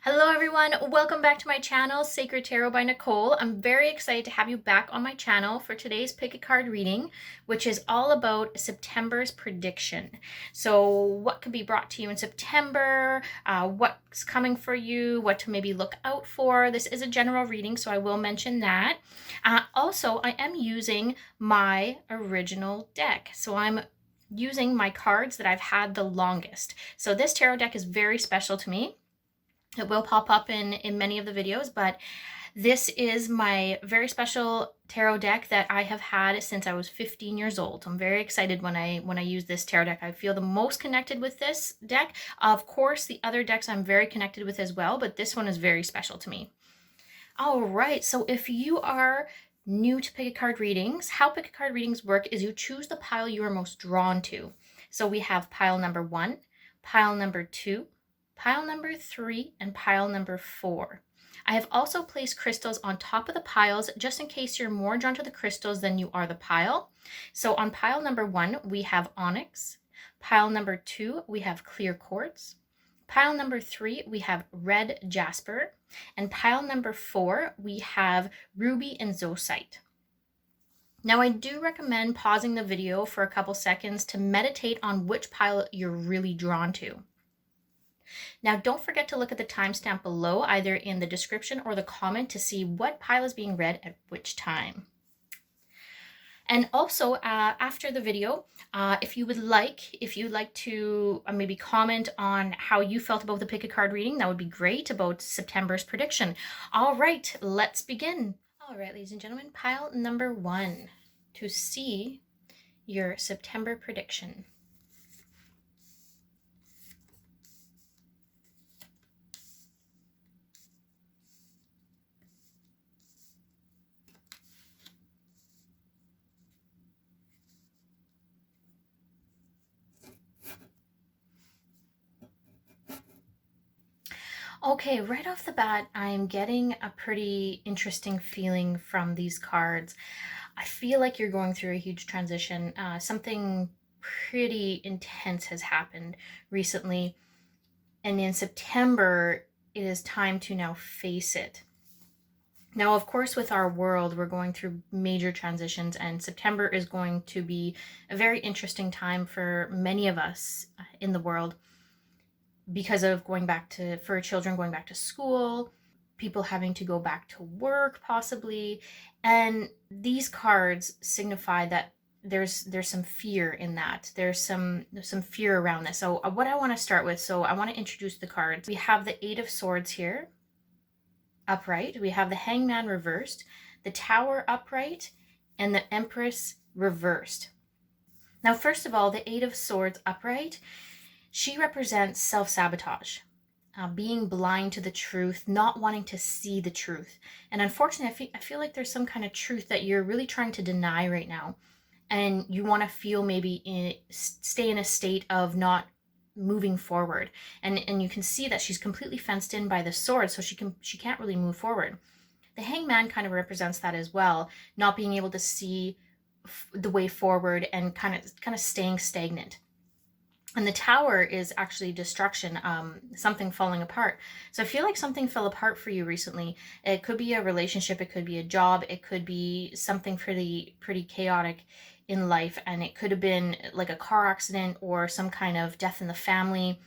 Hello everyone, welcome back to my channel, Sacred Tarot by Nicole. I'm very excited to have you back on my channel for today's pick a card reading, which is all about September's prediction. So what could be brought to you in September, what's coming for you, what to maybe look out for. This is a general reading, so I will mention that. Also, I am using my original deck. So I'm using my cards that I've had the longest. So this tarot deck is very special to me. It will pop up in many of the videos, but this is my very special tarot deck that I have had since I was 15 years old. I'm very excited when I use this tarot deck. I feel the most connected with this deck. Of course, the other decks I'm very connected with as well, but this one is very special to me. All right, so if you are new to pick a card readings, how pick a card readings work is you choose the pile you are most drawn to. So we have pile number 1, pile number 2, pile number 3, and pile number 4. I have also placed crystals on top of the piles just in case you're more drawn to the crystals than you are the pile. So on pile number 1, we have onyx. Pile number 2, we have clear quartz. Pile number 3, we have red jasper. And pile number 4, we have ruby and zoisite. Now, I do recommend pausing the video for a couple seconds to meditate on which pile you're really drawn to. Now, don't forget to look at the timestamp below, either in the description or the comment, to see what pile is being read at which time. And also, after the video, if you'd like to maybe comment on how you felt about the pick a card reading, that would be great, about September's prediction. All right, let's begin. All right, ladies and gentlemen, pile number 1 to see your September prediction. Okay, right off the bat, I'm getting a pretty interesting feeling from these cards. I feel like you're going through a huge transition. Something pretty intense has happened recently. And in September, it is time to now face it. Now, of course, with our world, we're going through major transitions, and September is going to be a very interesting time for many of us in the world, because of for children going back to school, people having to go back to work possibly. And these cards signify that there's some fear in that. There's some fear around this. So what I want to start with, so I want to introduce the cards. We have the 8 of Swords here, upright. We have the Hangman reversed, the Tower upright, and the Empress reversed. Now, first of all, the 8 of Swords upright, she represents self-sabotage, being blind to the truth, not wanting to see the truth. And unfortunately, I feel like there's some kind of truth that you're really trying to deny right now. And you want to feel stay in a state of not moving forward. And you can see that she's completely fenced in by the sword, so she can't really move forward. The Hangman kind of represents that as well, not being able to see the way forward and kind of staying stagnant. And the Tower is actually destruction, something falling apart. So I feel like something fell apart for you recently. It could be a relationship, it could be a job, it could be something pretty chaotic in life, and it could have been like a car accident or some kind of death in the family,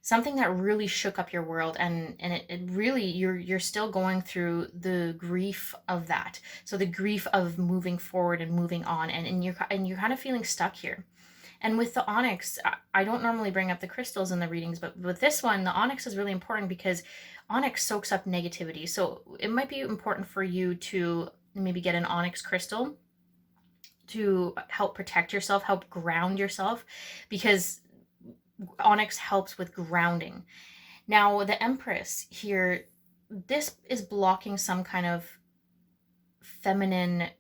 something that really shook up your world, and it really, you're still going through the grief of that. So the grief of moving forward and moving on, and you're kind of feeling stuck here. And with the onyx, I don't normally bring up the crystals in the readings, but with this one, the onyx is really important because onyx soaks up negativity. So it might be important for you to maybe get an onyx crystal to help protect yourself, help ground yourself, because onyx helps with grounding. Now, the Empress here, this is blocking some kind of feminine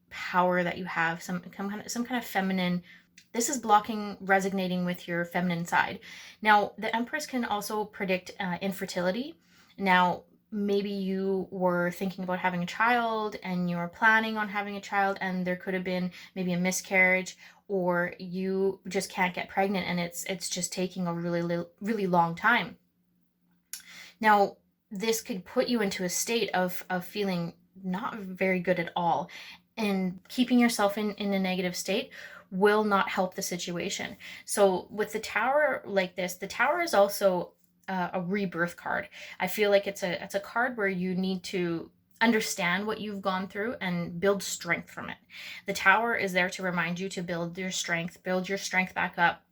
power that you have, some kind of feminine. This is blocking resonating with your feminine side. Now, the Empress can also predict infertility. Now, maybe you were thinking about having a child and you're planning on having a child, and there could have been maybe a miscarriage, or you just can't get pregnant and it's just taking a really long time. Now, this could put you into a state of feeling not very good at all. And keeping yourself in a negative state will not help the situation. So with the Tower like this, the Tower is also a rebirth card. I feel like it's a card where you need to understand what you've gone through and build strength from it. The Tower is there to remind you to build your strength back up,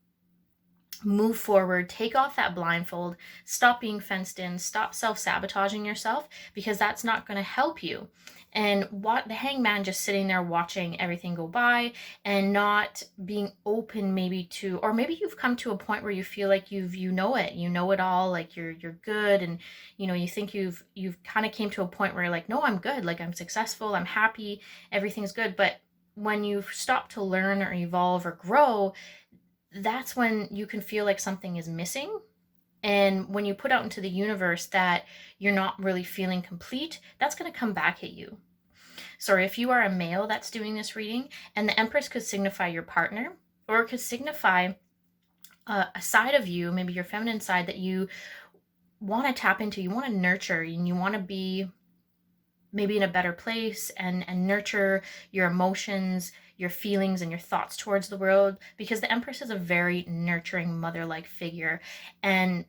move forward, take off that blindfold, stop being fenced in, stop self-sabotaging yourself, because that's not going to help you. And what the Hangman just sitting there watching everything go by and not being open maybe to, or maybe you've come to a point where you feel like you know it all, like you're good, and you think you've kind of came to a point where you're like, no, I'm good, like I'm successful, I'm happy, everything's good. But when you stop to learn or evolve or grow, that's when you can feel like something is missing. And when you put out into the universe that you're not really feeling complete, that's going to come back at you. So if you are a male that's doing this reading, and the Empress could signify your partner, or it could signify a side of you, maybe your feminine side, that you want to tap into, you want to nurture, and you want to be maybe in a better place and nurture your emotions, your feelings, and your thoughts towards the world, because the Empress is a very nurturing mother-like figure. And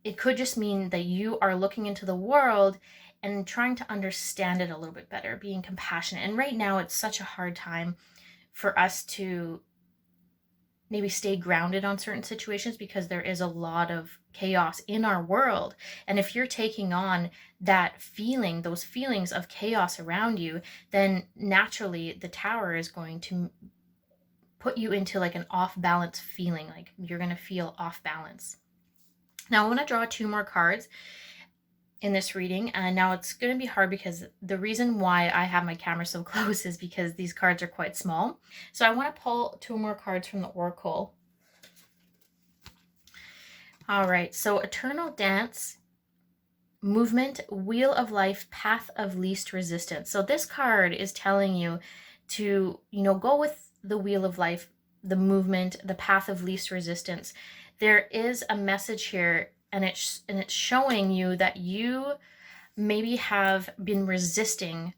it could just mean that you are looking into the world and trying to understand it a little bit better, being compassionate. And right now it's such a hard time for us to maybe stay grounded on certain situations because there is a lot of chaos in our world. And if you're taking on that feeling, those feelings of chaos around you, then naturally the Tower is going to put you into like an off balance feeling, like you're going to feel off balance. Now I want to draw 2 more cards in this reading, and now it's going to be hard because the reason why I have my camera so close is because these cards are quite small. So I want to pull 2 more cards from the Oracle. All right, so Eternal Dance, Movement, Wheel of Life, Path of Least Resistance. So this card is telling you to, go with the Wheel of Life, the movement, the path of least resistance. There is a message here, and it's showing you that you maybe have been resisting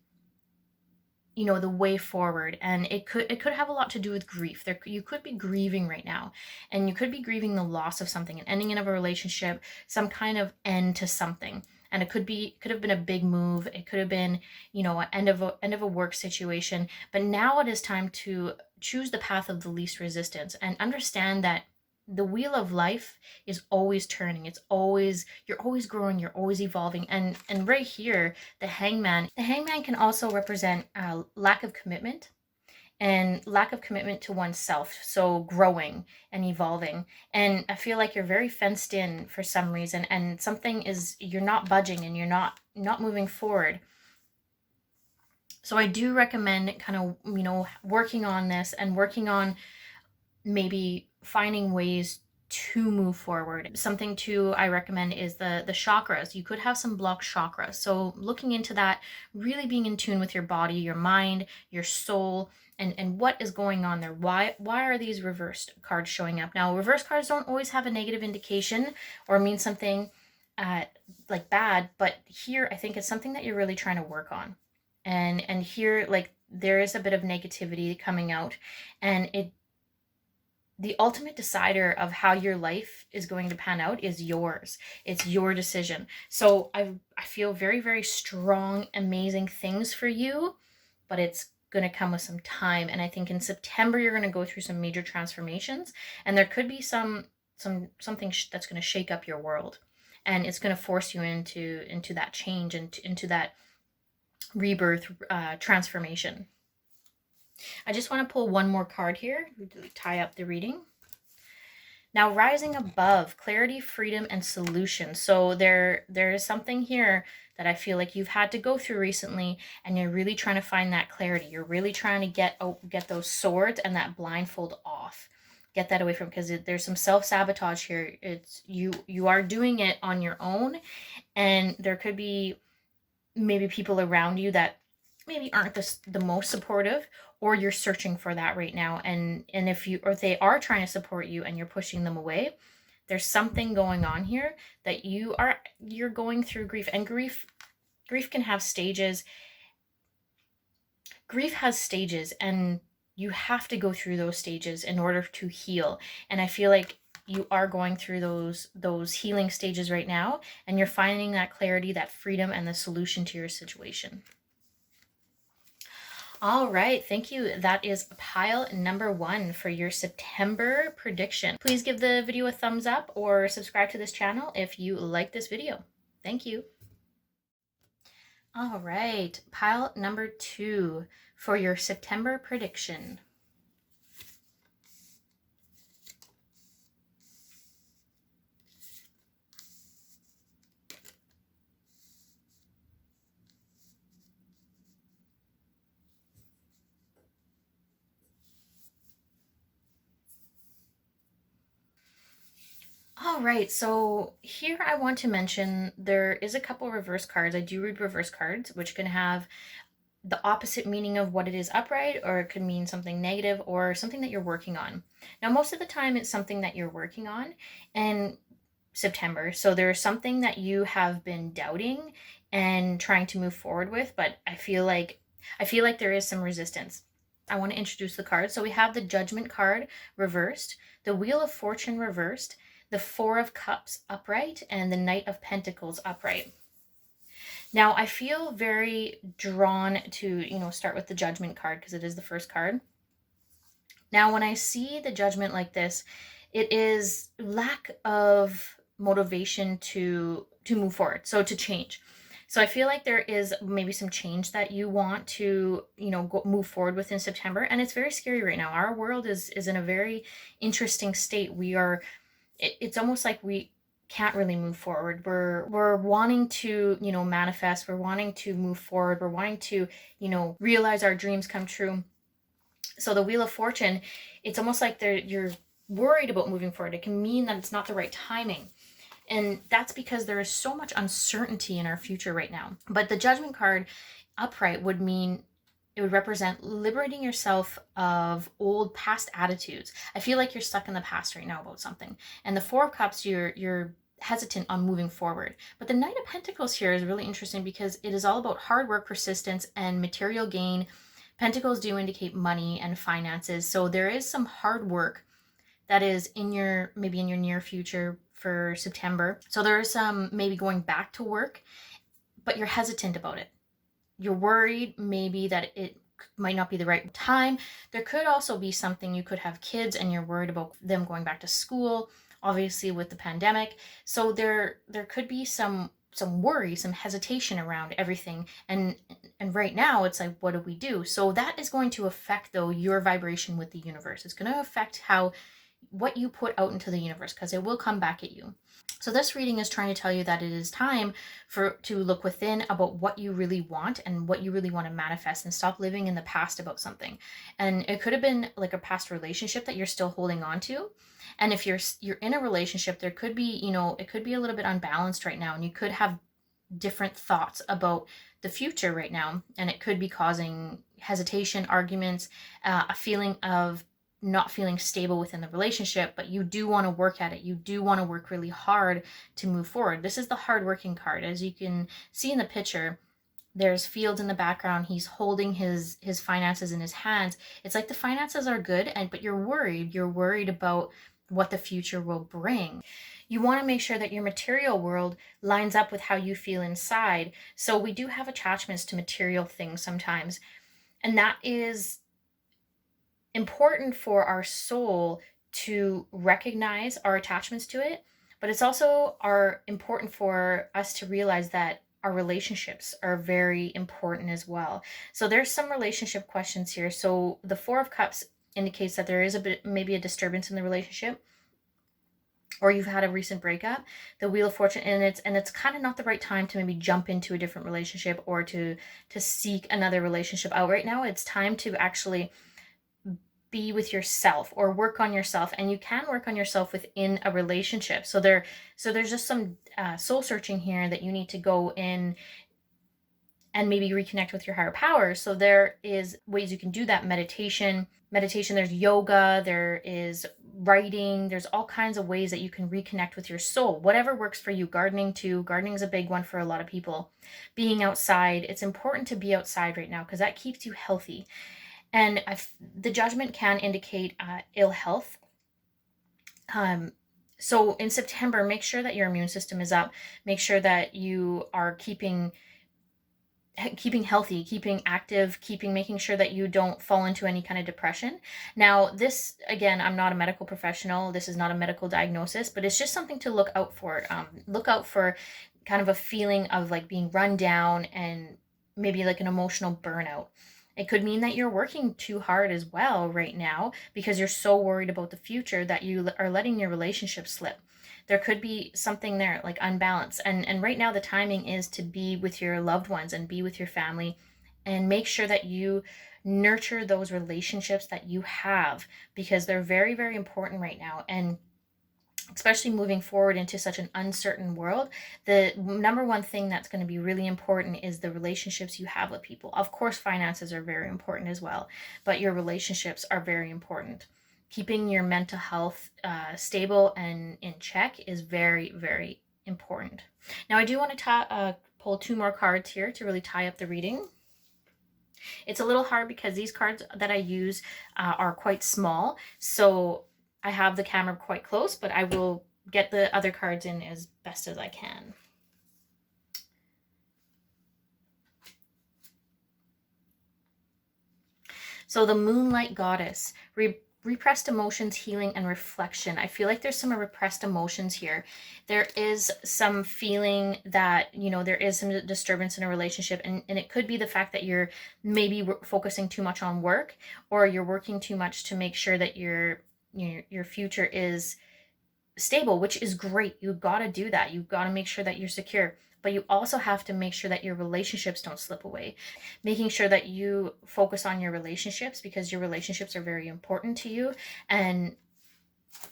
the way forward, and it could have a lot to do with grief. You could be grieving right now, and you could be grieving the loss of something, an ending of a relationship, some kind of end to something. And it could have been a big move, it could have been an end of a work situation. But now it is time to choose the path of the least resistance and understand that the wheel of life is always turning. You're always growing, you're always evolving. And right here, the hangman can also represent lack of commitment and lack of commitment to oneself. So growing and evolving. And I feel like you're very fenced in for some reason, and you're not budging, and you're not moving forward. So I do recommend kind of, working on this and working on maybe finding ways to move forward. Something too I recommend is the chakras. You could have some blocked chakras. So looking into that, really being in tune with your body, your mind, your soul, and what is going on there. Why are these reversed cards showing up? Now, reverse cards don't always have a negative indication or mean something like bad, but here I think it's something that you're really trying to work on. And here, like, there is a bit of negativity coming out, and the ultimate decider of how your life is going to pan out is yours. It's your decision. So I feel very, very strong, amazing things for you, but it's going to come with some time. And I think in September, you're going to go through some major transformations, and there could be something that's going to shake up your world, and it's going to force you into that change and into that rebirth, transformation. I just want to pull 1 more card here to tie up the reading. Now, rising above, clarity, freedom, and solution. So there is something here that I feel like you've had to go through recently, and you're really trying to find that clarity. You're really trying to get those swords and that blindfold off. Get that away from, because there's some self-sabotage here. It's you are doing it on your own, and there could be maybe people around you that maybe aren't the most supportive, or you're searching for that right now. And if they are trying to support you and you're pushing them away, There's something going on here that you're going through grief, and grief can have stages. Grief has stages, and you have to go through those stages in order to heal. And I feel like you are going through those healing stages right now, and you're finding that clarity, that freedom, and the solution to your situation. All right, thank you. That is pile number 1 for your September prediction. Please give the video a thumbs up or subscribe to this channel if you like this video. Thank you. All right, pile number 2 for your September prediction. All right, so here I want to mention there is a couple reverse cards. I do read reverse cards, which can have the opposite meaning of what it is upright, or it could mean something negative or something that you're working on. Now, most of the time it's something that you're working on in September. So there's something that you have been doubting and trying to move forward with, but I feel like there is some resistance. I want to introduce the cards. So we have the Judgment card reversed, the Wheel of Fortune reversed, the Four of Cups upright, and the Knight of Pentacles upright. Now, I feel very drawn to, start with the Judgment card because it is the first card. Now, when I see the Judgment like this, it is lack of motivation to move forward, so to change. So I feel like there is maybe some change that you want to, move forward with in September, and it's very scary right now. Our world is in a very interesting state. It's almost like we can't really move forward. We're wanting to, manifest. We're wanting to move forward. We're wanting to, realize our dreams come true. So the Wheel of Fortune, it's almost like you're worried about moving forward. It can mean that it's not the right timing. And that's because there is so much uncertainty in our future right now. But the Judgment card upright would mean, it would represent liberating yourself of old past attitudes. I feel like you're stuck in the past right now about something. And the Four of Cups, you're hesitant on moving forward. But the Knight of Pentacles here is really interesting because it is all about hard work, persistence, and material gain. Pentacles do indicate money and finances. So there is some hard work that is maybe in your near future for September. So there is some maybe going back to work, but you're hesitant about it. You're worried maybe that it might not be the right time. There could also be something, you could have kids and you're worried about them going back to school, obviously with the pandemic. So there could be some worry, some hesitation around everything. And right now it's like, what do we do? So that is going to affect, though, your vibration with the universe. It's going to affect what you put out into the universe, because it will come back at you. So this reading is trying to tell you that it is time to look within about what you really want and what you really want to manifest, and stop living in the past about something. And it could have been like a past relationship that you're still holding on to. And if you're in a relationship, there could be, it could be a little bit unbalanced right now, and you could have different thoughts about the future right now, and it could be causing hesitation, arguments, a feeling of not feeling stable within the relationship. But you do want to work at it. You do want to work really hard to move forward. This is the hardworking card. As you can see in the picture, there's fields in the background. He's holding his finances in his hands. It's like the finances are good, but you're worried about what the future will bring. You want to make sure that your material world lines up with how you feel inside. So we do have attachments to material things sometimes, and that is important for our soul to recognize our attachments to it. But it's also important for us to realize that our relationships are very important as well. So there's some relationship questions here. So the Four of Cups indicates that there is maybe a disturbance in the relationship, or you've had a recent breakup. The Wheel of Fortune, and it's kind of not the right time to maybe jump into a different relationship or to seek another relationship out right now. It's time to actually be with yourself or work on yourself, and you can work on yourself within a relationship. So there's just some soul searching here that you need to go in and maybe reconnect with your higher power. So there is ways you can do that. Meditation, there's yoga, there is writing. There's all kinds of ways that you can reconnect with your soul, whatever works for you. Gardening too. Gardening is a big one for a lot of people. Being outside. It's important to be outside right now because that keeps you healthy. And the judgment can indicate ill health. So in September, make sure that your immune system is up. Make sure that you are keeping healthy, keeping active, making sure that you don't fall into any kind of depression. Now, this, again, I'm not a medical professional. This is not a medical diagnosis, but it's just something to look out for. Look out for kind of a feeling of like being run down and maybe like an emotional burnout. It could mean that you're working too hard as well right now because you're so worried about the future that you are letting your relationship slip. There could be something there like unbalanced. And right now the timing is to be with your loved ones and be with your family and make sure that you nurture those relationships that you have because they're very, very important right now. And especially moving forward into such an uncertain world, the number one thing that's going to be really important is the relationships you have with people. Of course, finances are very important as well, but your relationships are very important. Keeping your mental health stable and in check is very, very important. Now, I do want to pull 2 more cards here to really tie up the reading. It's a little hard because these cards that I use are quite small, so I have the camera quite close, but I will get the other cards in as best as I can. So the Moonlight Goddess, repressed emotions, healing, and reflection. I feel like there's some repressed emotions here. There is some feeling that, there is some disturbance in a relationship, and it could be the fact that you're maybe focusing too much on work, or you're working too much to make sure that your future is stable, which is great. You've got to do that. You've got to make sure that you're secure, but you also have to make sure that your relationships don't slip away. Making sure that you focus on your relationships because your relationships are very important to you, and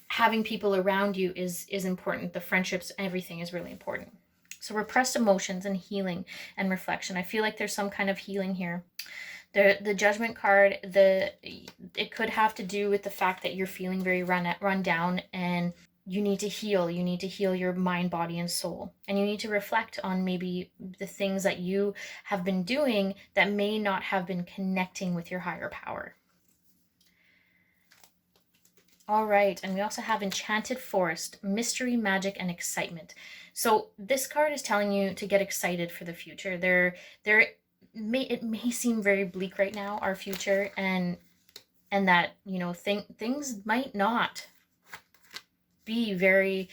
having people around you is important. The friendships, everything is really important. So repressed emotions and healing and reflection. I feel like there's some kind of healing here. The Judgment card, it could have to do with the fact that you're feeling very run down and you need to heal. You need to heal your mind, body, and soul. And you need to reflect on maybe the things that you have been doing that may not have been connecting with your higher power. All right, and we also have Enchanted Forest, mystery, magic, and excitement. So this card is telling you to get excited for the future. It may seem very bleak right now, our future, and that things might not be very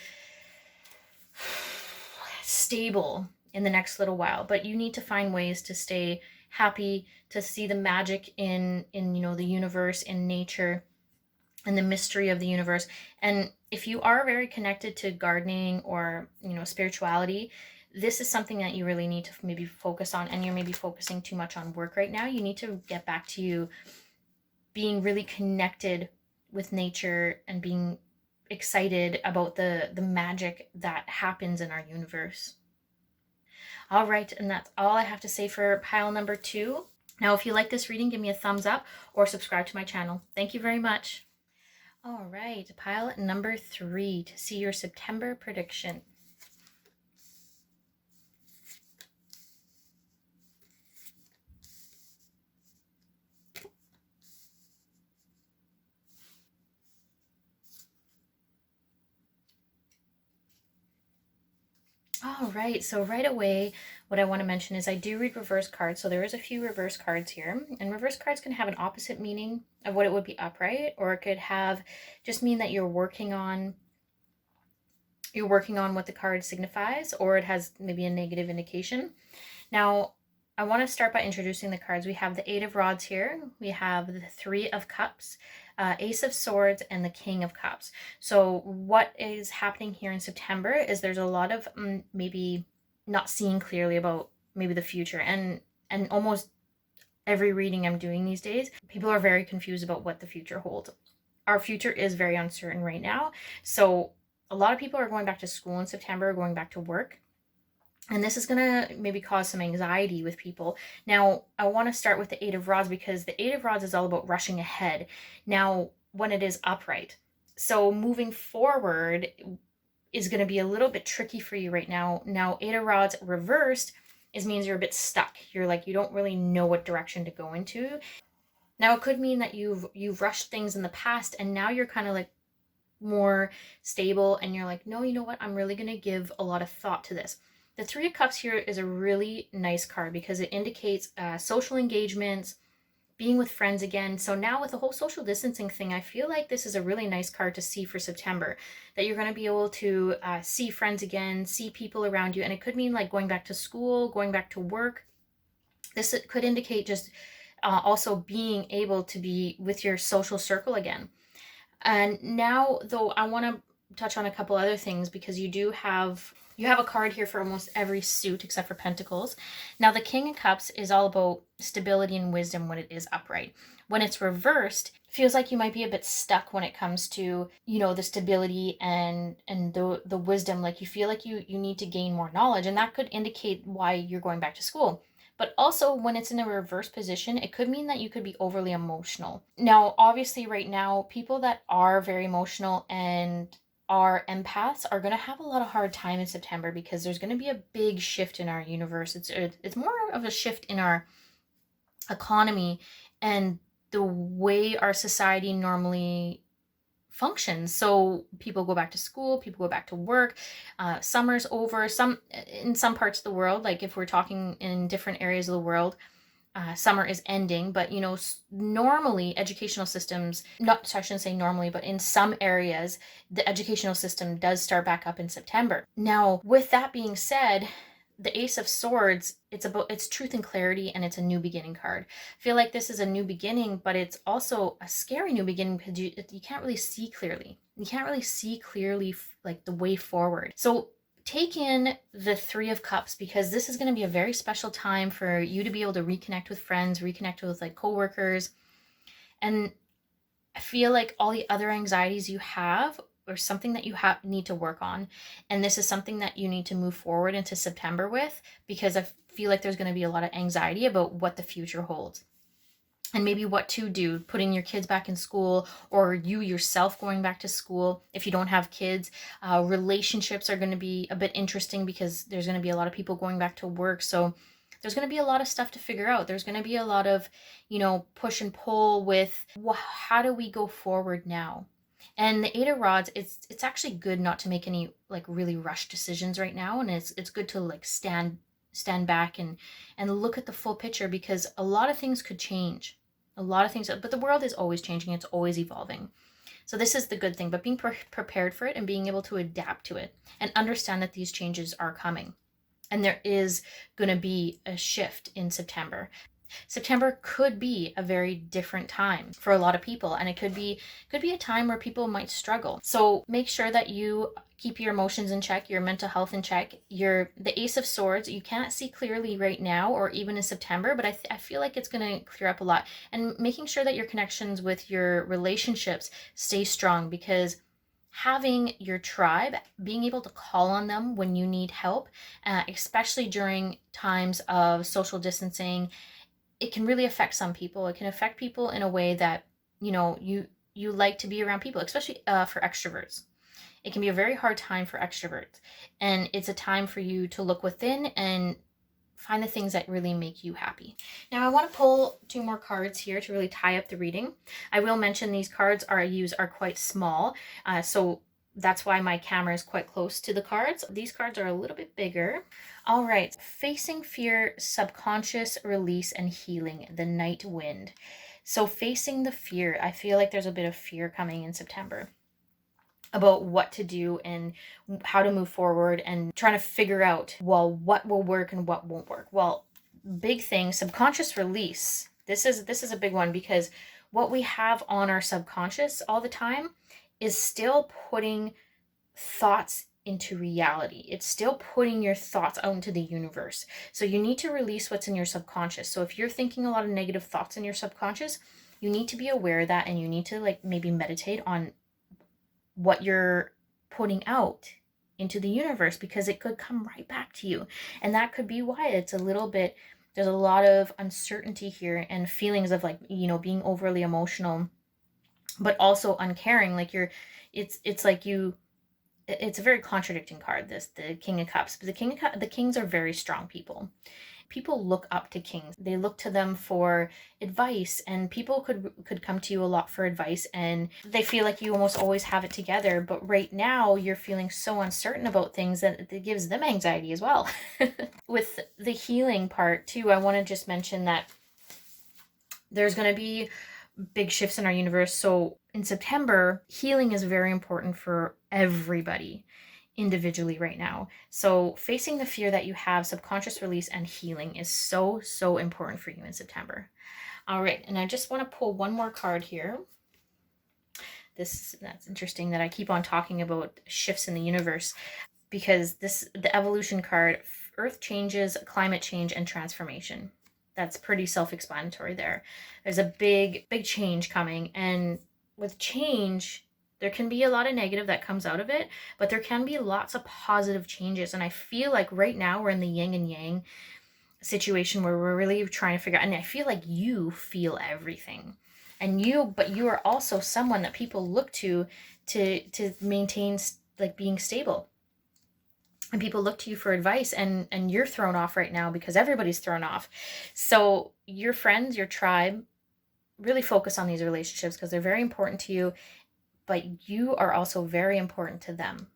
stable in the next little while, but you need to find ways to stay happy, to see the magic in the universe, in nature, and the mystery of the universe. And if you are very connected to gardening or spirituality, this is something that you really need to maybe focus on, and you're maybe focusing too much on work right now. You need to get back to you being really connected with nature and being excited about the magic that happens in our universe. All right, and that's all I have to say for pile number 2. Now, if you like this reading, give me a thumbs up or subscribe to my channel. Thank you very much. All right, pile number 3 to see your September prediction. All right, so right away, what I want to mention is I do read reverse cards, so there is a few reverse cards here, and reverse cards can have an opposite meaning of what it would be upright, or it could have just mean that you're working on what the card signifies, or it has maybe a negative indication. Now, I want to start by introducing the cards. We have the 8 of Rods here, we have the 3 of Cups, Ace of Swords, and the King of Cups. So what is happening here in September is there's a lot of maybe not seeing clearly about maybe the future, and almost every reading I'm doing these days, people are very confused about what the future holds. Our future is very uncertain right now, so a lot of people are going back to school in September, going back to work. And this is going to maybe cause some anxiety with people. Now, I want to start with the 8 of Rods because the 8 of Rods is all about rushing ahead. Now, when it is upright. So moving forward is going to be a little bit tricky for you right now. Now, Eight of Rods reversed means you're a bit stuck. You're like, you don't really know what direction to go into. Now, it could mean that you've rushed things in the past, and now you're kind of like more stable, and you're like, no, you know what? I'm really going to give a lot of thought to this. The Three of Cups here is a really nice card because it indicates social engagements, being with friends again. So now with the whole social distancing thing, I feel like this is a really nice card to see for September, that you're going to be able to see friends again, see people around you. And it could mean like going back to school, going back to work. This could indicate just also being able to be with your social circle again. And now, though, I want to touch on a couple other things, because you have a card here for almost every suit except for Pentacles. Now, the King of Cups is all about stability and wisdom when it is upright. When it's reversed, it feels like you might be a bit stuck when it comes to, the stability and the wisdom. Like you feel like you need to gain more knowledge, and that could indicate why you're going back to school. But also, when it's in a reverse position, it could mean that you could be overly emotional. Now, obviously, right now, people that are very emotional and are empaths are going to have a lot of hard time in September, because there's going to be a big shift in our universe. It's more of a shift in our economy and the way our society normally functions. So people go back to school, people go back to work, summer's over. In some parts of the world, like if we're talking in different areas of the world, summer is ending. But normally educational systems, not, I shouldn't say normally, but in some areas the educational system does start back up in September. Now, with that being said, the Ace of Swords, it's truth and clarity, and it's a new beginning card. I feel like this is a new beginning, but it's also a scary new beginning, because you can't really see clearly. You can't really see clearly like the way forward. So take in the Three of Cups, because this is going to be a very special time for you to be able to reconnect with friends, reconnect with like coworkers. And I feel like all the other anxieties you have, or something that you need to work on, and this is something that you need to move forward into September with, because I feel like there's going to be a lot of anxiety about what the future holds, and maybe what to do, putting your kids back in school, or you yourself going back to school if you don't have kids. Relationships are going to be a bit interesting, because there's going to be a lot of people going back to work. So there's going to be a lot of stuff to figure out. There's going to be a lot of, push and pull with, how do we go forward now? And the Eight of Rods, it's actually good not to make any like really rushed decisions right now. And it's good to like stand back and look at the full picture, because a lot of things could change. A lot of things, but the world is always changing. It's always evolving. So this is the good thing, but being prepared for it and being able to adapt to it and understand that these changes are coming. And there is going to be a shift in September. September could be a very different time for a lot of people, and it could be a time where people might struggle. So make sure that you keep your emotions in check, your mental health in check. The Ace of Swords, you can't see clearly right now or even in September, but I feel like it's going to clear up a lot. And making sure that your connections with your relationships stay strong, because having your tribe, being able to call on them when you need help, especially during times of social distancing, it can really affect some people. It can affect people in a way that, you like to be around people, especially for extroverts. It can be a very hard time for extroverts. And it's a time for you to look within and find the things that really make you happy. Now, I want to pull 2 more cards here to really tie up the reading. I will mention these cards I use are quite small. So that's why my camera is quite close to the cards. These cards are a little bit bigger. All right, Facing Fear, Subconscious Release and Healing, the Night Wind. So facing the fear, I feel like there's a bit of fear coming in September about what to do and how to move forward, and trying to figure out, well, what will work and what won't work. Well, big thing, subconscious release. This is a big one, because what we have on our subconscious all the time is still putting thoughts into reality. It's still putting your thoughts out into the universe. So you need to release what's in your subconscious. So if you're thinking a lot of negative thoughts in your subconscious, you need to be aware of that, and you need to like maybe meditate on what you're putting out into the universe, because it could come right back to you. And that could be why it's a little bit, there's a lot of uncertainty here and feelings of like, being overly emotional, but also uncaring. Like you're It's like it's a very contradicting card, this, the King of Cups. But the kings are very strong people. People look up to kings. They look to them for advice, and people could come to you a lot for advice, and they feel like you almost always have it together. But right now you're feeling so uncertain about things that it gives them anxiety as well. With the healing part too, I want to just mention that there's going to be big shifts in our universe. So in September, healing is very important for everybody individually right now. So facing the fear that you have, subconscious release and healing is so, so important for you in September. All right, and I just want to pull one more card here. That's interesting that I keep on talking about shifts in the universe, because the evolution card, Earth changes, climate change, and transformation. That's pretty self-explanatory there. There's a big change coming, and with change, there can be a lot of negative that comes out of it, but there can be lots of positive changes. And I feel like right now we're in the yin and yang situation where we're really trying to figure out, and I feel like you feel everything. But you are also someone that people look to maintain like being stable. And people look to you for advice, and you're thrown off right now because everybody's thrown off. So your friends, your tribe, really focus on these relationships because they're very important to you, but you are also very important to them.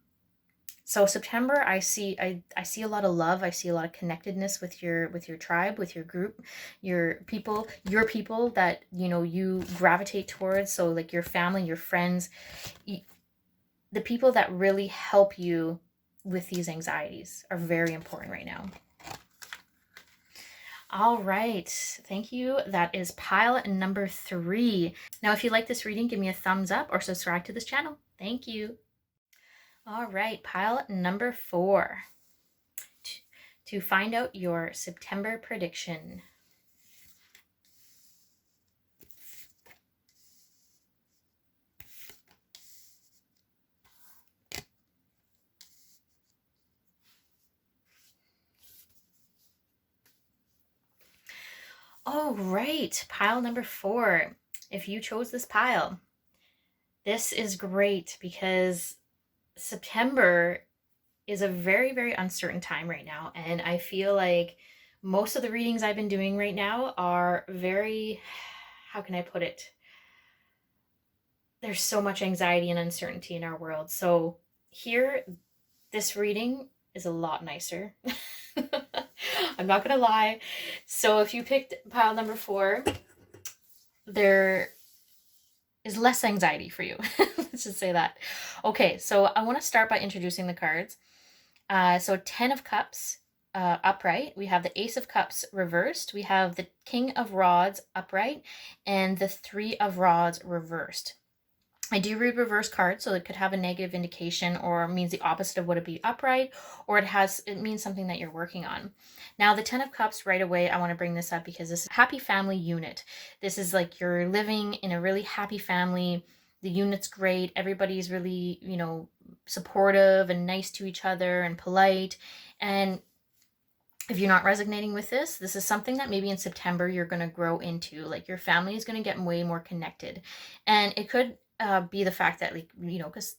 So September, I see a lot of love. I see a lot of connectedness with your tribe, with your group, your people that, you know, you gravitate towards. So like your family, your friends, the people that really help you with these anxieties are very important right now. All right, thank you. That is pile number 3. Now, if you like this reading, give me a thumbs up or subscribe to this channel. Thank you. All right, pile number 4. To find out your September prediction. All right, pile number 4. If you chose this pile, this is great because September is a very, very uncertain time right now. And I feel like most of the readings I've been doing right now are very, how can I put it? There's so much anxiety and uncertainty in our world. So here, this reading is a lot nicer. I'm not gonna lie. So if you picked pile number 4, there is less anxiety for you. Let's just say that. Okay, so I want to start by introducing the cards. So 10 of Cups upright. We have the Ace of Cups reversed. We have the King of Rods upright and the 3 of Rods reversed. I do read reverse cards, so it could have a negative indication or means the opposite of what it be upright, or it means something that you're working on. Now, the 10 of Cups, right away, I want to bring this up because this is a happy family unit. This is like you're living in a really happy family. The unit's great. Everybody's really, you know, supportive and nice to each other and polite. And if you're not resonating with this is something that maybe in September you're going to grow into. Like your family is going to get way more connected. And it could be the fact that, like, you know, because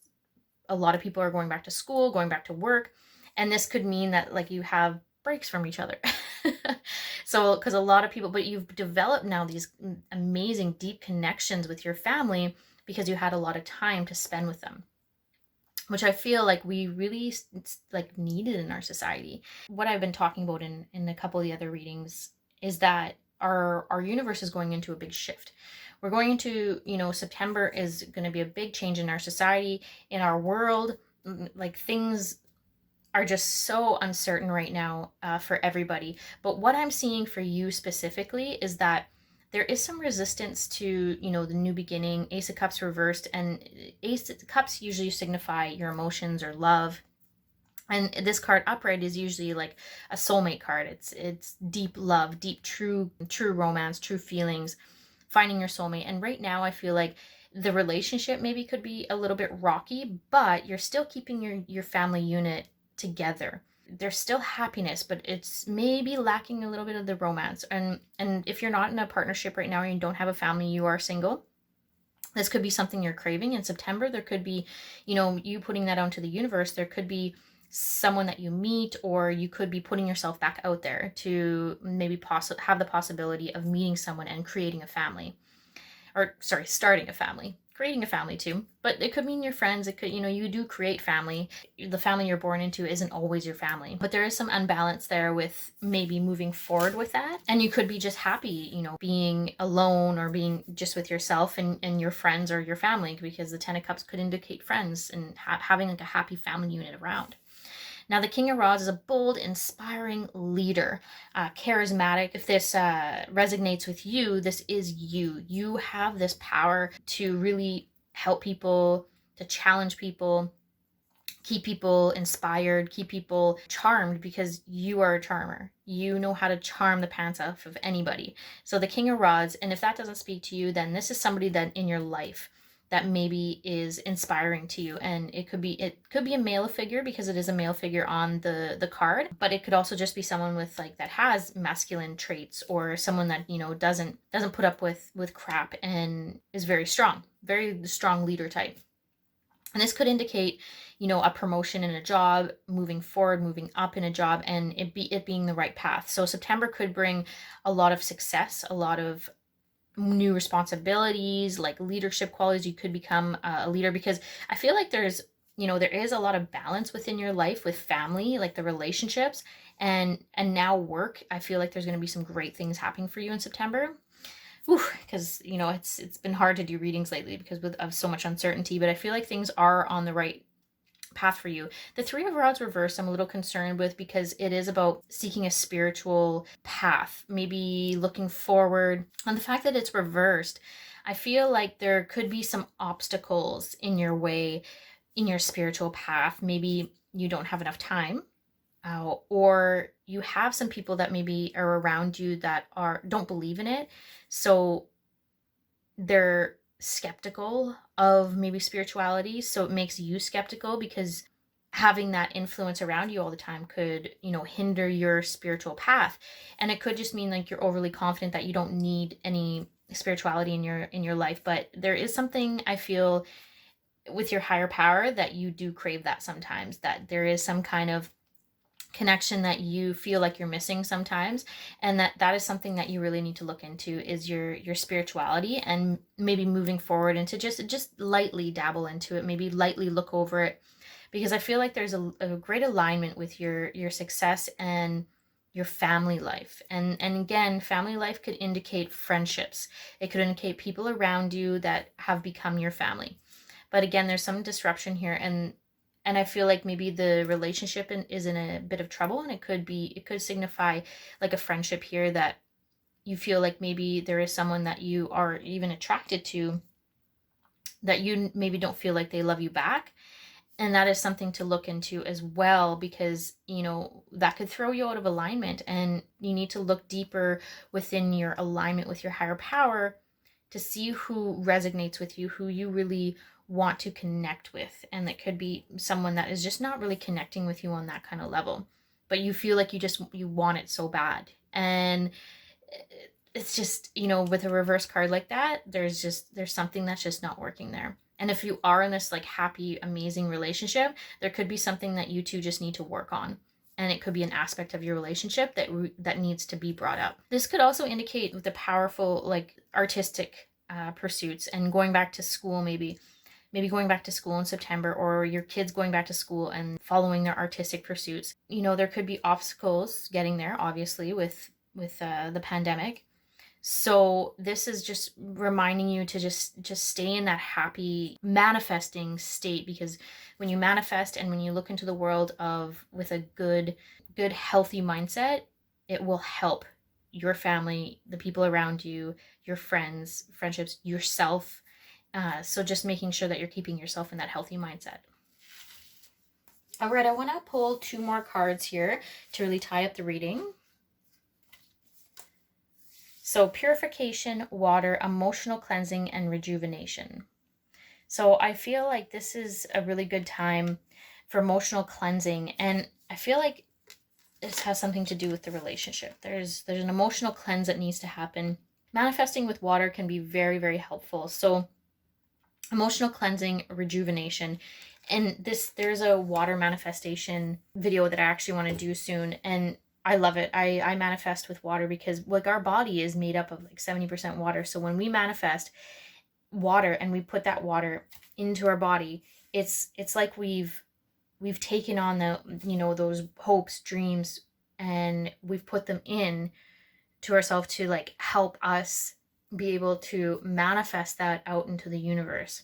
a lot of people are going back to school, going back to work, and this could mean that like you have breaks from each other. So because a lot of people, but you've developed now these amazing deep connections with your family because you had a lot of time to spend with them, which I feel like we really like needed in our society. What I've been talking about in a couple of the other readings is that our universe is going into a big shift. We're going into, you know, September is going to be a big change in our society, in our world. Like things are just so uncertain right now for everybody. But what I'm seeing for you specifically is that there is some resistance to, you know, the new beginning. Ace of Cups reversed, and Ace of Cups usually signify your emotions or love. And this card upright is usually like a soulmate card. It's deep love, deep, true romance, true feelings, finding your soulmate. And right now I feel like the relationship maybe could be a little bit rocky, but you're still keeping your family unit together. There's still happiness, but it's maybe lacking a little bit of the romance. And if you're not in a partnership right now or you don't have a family, you are single, This could be something you're craving in September. There could be, you putting that out into the universe. There could be someone that you meet, or you could be putting yourself back out there to maybe have the possibility of meeting someone and creating a family. Or sorry, starting a family, creating a family too. But it could mean your friends. It could, you do create family. The family you're born into isn't always your family, but there is some unbalance there with maybe moving forward with that. And you could be just happy, being alone or being just with yourself and your friends or your family, because the 10 of Cups could indicate friends and having like a happy family unit around. Now, the King of Rods is a bold, inspiring leader, charismatic. If this resonates with you, this is you. You have this power to really help people, to challenge people, keep people inspired, keep people charmed, because you are a charmer. You know how to charm the pants off of anybody. So the King of Rods, and if that doesn't speak to you, then this is somebody that in your life that maybe is inspiring to you. And it could be a male figure, because it is a male figure on the card, but it could also just be someone with like that has masculine traits, or someone that doesn't put up with crap and is very strong leader type. And this could indicate a promotion in a job, moving forward, moving up in a job, and it being the right path. So September could bring a lot of success, a lot of new responsibilities, like leadership qualities. You could become a leader, because I feel like there is a lot of balance within your life with family, like the relationships, and now work. I feel like there's going to be some great things happening for you in September. Because it's been hard to do readings lately because of so much uncertainty, but I feel like things are on the right path for you. The Three of Rods reversed, I'm a little concerned with, because it is about seeking a spiritual path, maybe looking forward. And the fact that it's reversed, I feel like there could be some obstacles in your way, in your spiritual path. Maybe you don't have enough time, or you have some people that maybe are around you that don't believe in it, so they're skeptical of maybe spirituality, so it makes you skeptical, because having that influence around you all the time could hinder your spiritual path. And it could just mean like you're overly confident that you don't need any spirituality in your life. But there is something, I feel, with your higher power that you do crave that sometimes, that there is some kind of connection that you feel like you're missing sometimes, and that is something that you really need to look into, is your spirituality, and maybe moving forward into just lightly dabble into it, maybe lightly look over it, because I feel like there's a great alignment with your success and your family life. And again, family life could indicate friendships. It could indicate people around you that have become your family. But again, there's some disruption here, and I feel like maybe the relationship is in a bit of trouble, and it could signify like a friendship here, that you feel like maybe there is someone that you are even attracted to, that you maybe don't feel like they love you back. And that is something to look into as well, because that could throw you out of alignment, and you need to look deeper within your alignment with your higher power to see who resonates with you, who you really want to connect with. And that could be someone that is just not really connecting with you on that kind of level, but you feel like you want it so bad. And it's just, with a reverse card like that, there's something that's just not working there. And if you are in this like happy, amazing relationship, there could be something that you two just need to work on. And it could be an aspect of your relationship that needs to be brought up. This could also indicate with the powerful like artistic pursuits, and going back to school, maybe going back to school in September, or your kids going back to school and following their artistic pursuits. There could be obstacles getting there, obviously, with the pandemic. So this is just reminding you to just stay in that happy manifesting state, because when you manifest and when you look into the world with a good healthy mindset, it will help your family, the people around you, your friendships, yourself. So just making sure that you're keeping yourself in that healthy mindset. All right, I want to pull 2 more cards here to really tie up the reading. So purification, water, emotional cleansing, and rejuvenation. So I feel like this is a really good time for emotional cleansing, and I feel like this has something to do with the relationship. There's an emotional cleanse that needs to happen. Manifesting with water can be very, very helpful. So Emotional cleansing, rejuvenation. And there's a water manifestation video that I actually want to do soon, and I love it. I manifest with water because like our body is made up of like 70% water. So when we manifest water and we put that water into our body, it's like we've taken on the, you know, those hopes, dreams, and we've put them in to ourselves to like help us be able to manifest that out into the universe.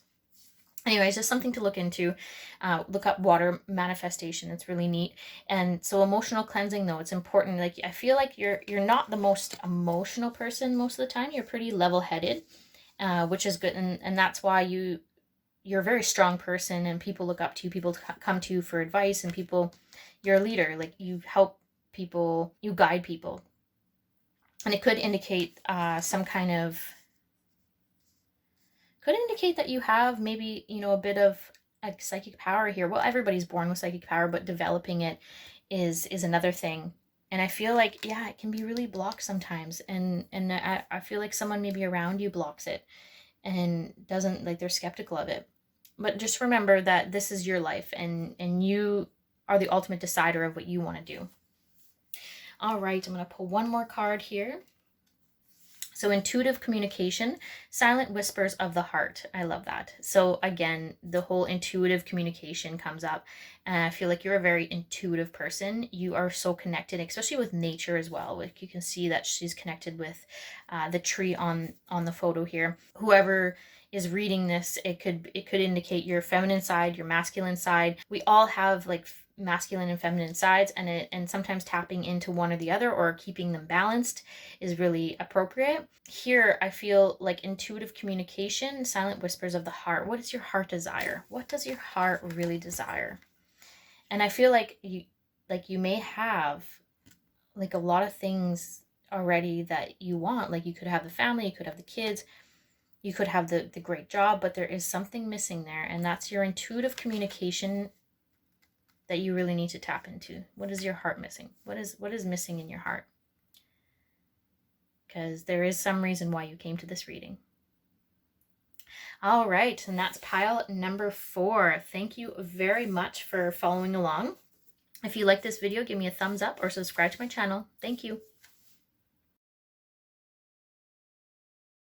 Anyways, just something to look into. Look up water manifestation. It's really neat. And so emotional cleansing, though, it's important. Like I feel like you're not the most emotional person most of the time. You're pretty level-headed, which is good, and that's why you're a very strong person, and people look up to you. People come to you for advice, and people, you're a leader. Like you help people, you guide people, and it could indicate some kind of, could indicate that you have maybe, you know, a bit of like psychic power here. Well, everybody's born with psychic power, but developing it is another thing. And I feel like, yeah, it can be really blocked sometimes. And I feel like someone maybe around you blocks it and doesn't, like, they're skeptical of it. But just remember that this is your life, and you are the ultimate decider of what you want to do. All right, I'm going to pull one more card here. So intuitive communication, silent whispers of the heart. I love that. So again, the whole intuitive communication comes up. And I feel like you're a very intuitive person. You are so connected, especially with nature as well. Like you can see that she's connected with the tree on the photo here. Whoever is reading this, it could indicate your feminine side, your masculine side. We all have like masculine and feminine sides, and sometimes tapping into one or the other or keeping them balanced is really appropriate. Here I feel like intuitive communication, silent whispers of the heart. What does your heart desire? What does your heart really desire? And I feel like you may have like a lot of things already that you want. Like you could have the family, you could have the kids, you could have the great job, but there is something missing there, and that's your intuitive communication that you really need to tap into. What is your heart missing? What is missing in your heart? Because there is some reason why you came to this reading. All right, and that's pile number 4. Thank you very much for following along. If you like this video, give me a thumbs up or subscribe to my channel. Thank you.